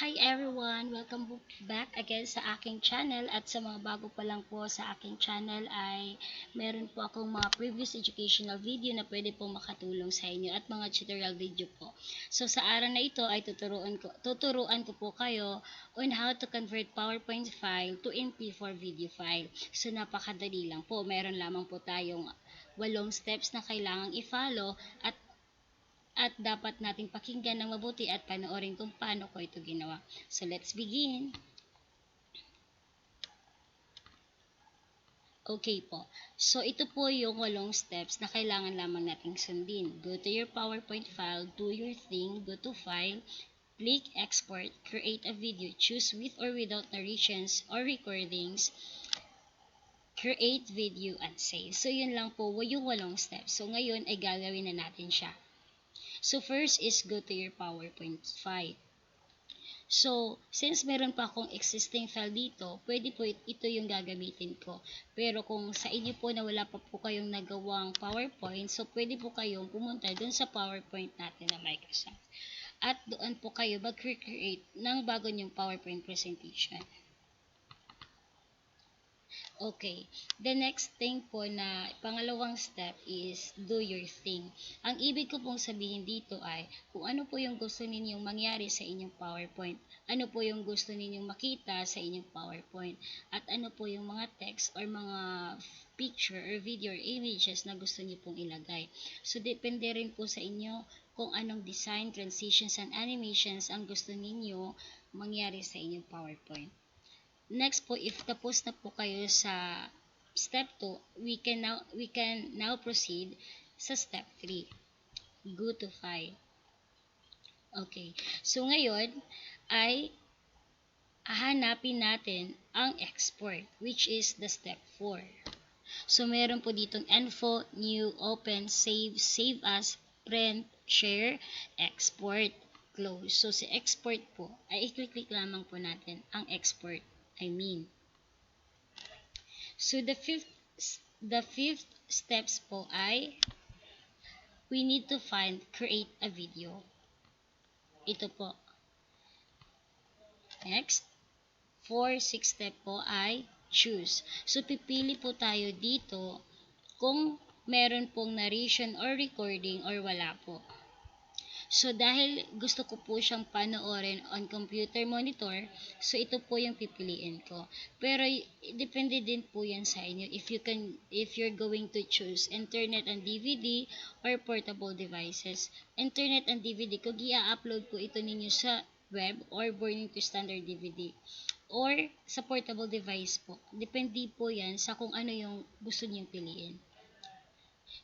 Hi everyone! Welcome back again sa aking channel at sa mga bago pa lang po sa aking channel ay meron po akong mga previous educational video na pwede po makatulong sa inyo at mga tutorial video po. So sa araw na ito ay tuturuan ko po kayo on how to convert PowerPoint file to mp4 video file. So napakadali lang po. Meron lamang po tayong 8 steps na kailangang i-follow at dapat nating pakinggan ng mabuti at panoorin kung paano ko ito ginawa. So, let's begin. Okay po. So, ito po yung 8 steps na kailangan lamang nating sundin. Go to your PowerPoint file, do your thing, go to File, click Export, create a video, choose with or without narrations or recordings, create video, and save. So, yun lang po yung 8 steps. So, ngayon ay gagawin na natin siya. So, first is go to your PowerPoint file. So, since meron pa akong existing file dito, pwede po ito yung gagamitin ko. Pero kung sa inyo po na wala pa po kayong nagawang PowerPoint, so pwede po kayong pumunta dun sa PowerPoint natin na Microsoft. At doon po kayo mag-create ng bago nyong PowerPoint presentation. Okay, the next thing po na pangalawang step is do your thing. Ang ibig ko pong sabihin dito ay kung ano po yung gusto ninyong mangyari sa inyong PowerPoint, ano po yung gusto ninyong makita sa inyong PowerPoint, at ano po yung mga text or mga picture or video or images na gusto niyo pong ilagay. So, depende rin po sa inyo kung anong design, transitions, and animations ang gusto ninyo mangyari sa inyong PowerPoint. Next po, if tapos na po kayo sa step 2, we can now proceed sa step 3. Go to file. Okay. So ngayon ay hahanapin natin ang export, which is the step 4. So meron po ditong info, new, open, save, save as, print, share, export, close. So si export po ay i-click lamang po natin ang export. So the fifth steps po ay we need to create a video. Ito po. Next, 6th step po ay choose. So pipili po tayo dito kung meron pong narration or recording or wala po. So, dahil gusto ko po siyang panoorin on computer monitor, so ito po yung pipiliin ko. Pero, depende din po yan sa inyo. If you're going to choose internet and DVD or portable devices. Internet and DVD, kung i-upload po ito ninyo sa web or burning to standard DVD or sa portable device po. Depende po yan sa kung ano yung gusto niyong piliin.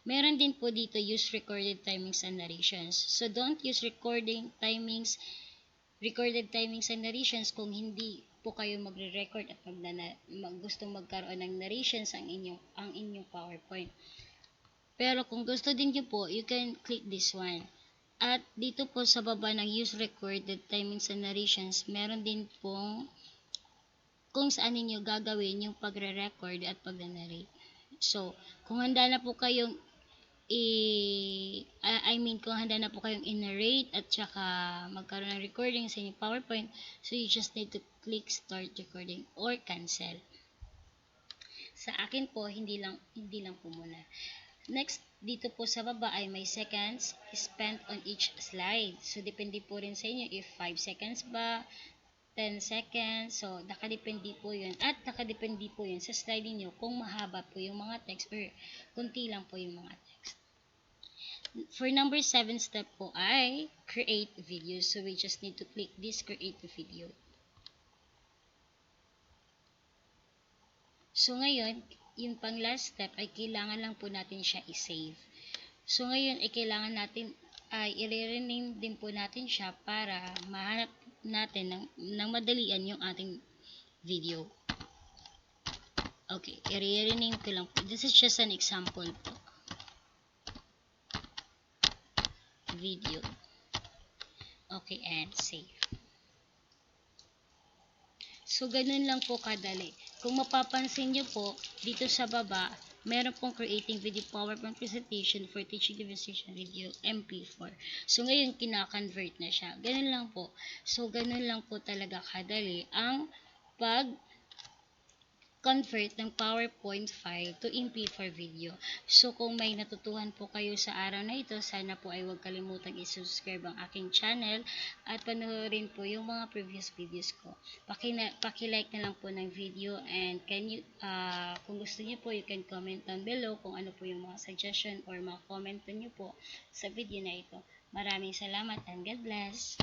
Meron din po dito use recorded timings and narrations. So don't use recorded timings and narrations kung hindi po kayo magre-record at gustong magkaroon ng narrations ang inyong PowerPoint. Pero kung gusto din niyo po, you can click this one. At dito po sa baba ng use recorded timings and narrations, meron din pong kung saan ninyo gagawin yung pagre-record at pag-narrate. So, kung handa na po kayong kung handa na po kayong i-narrate at saka magkaroon ng recording sa inyong PowerPoint, so you just need to click start recording or cancel. Sa akin po, hindi lang po muna. Next, dito po sa baba ay may seconds spent on each slide. So, depende po rin sa inyo if 5 seconds ba, 10 seconds. So, nakadepende po yun. At nakadepende po yun sa slide niyo kung mahaba po yung mga text or kunti lang po yung mga text. For number 7 step po ay create video. So, we just need to click this create video. So, ngayon, yung pang last step ay kailangan lang po natin siya i-save. So, ngayon ay kailangan natin ay i-rename din po natin siya para mahanap natin ng madalian yung ating video. Okay, i-rename ko lang po. This is just an example po. Video. Okay, and save. So, ganun lang po kadali. Kung mapapansin nyo po, dito sa baba, meron pong creating video PowerPoint presentation for teaching demonstration video mp4. So ngayon kina-convert na siya. Ganun lang po. So ganun lang po talaga kadali ang pag convert ng PowerPoint file to MP4 video. So kung may natutuhan po kayo sa araw na ito, sana po ay huwag kalimutang i-subscribe ang aking channel at panoorin po yung mga previous videos ko. Paki-like na lang po ng video, and kung gusto niyo po, you can comment down below kung ano po yung mga suggestion or mga comment niyo po sa video na ito. Maraming salamat and God bless!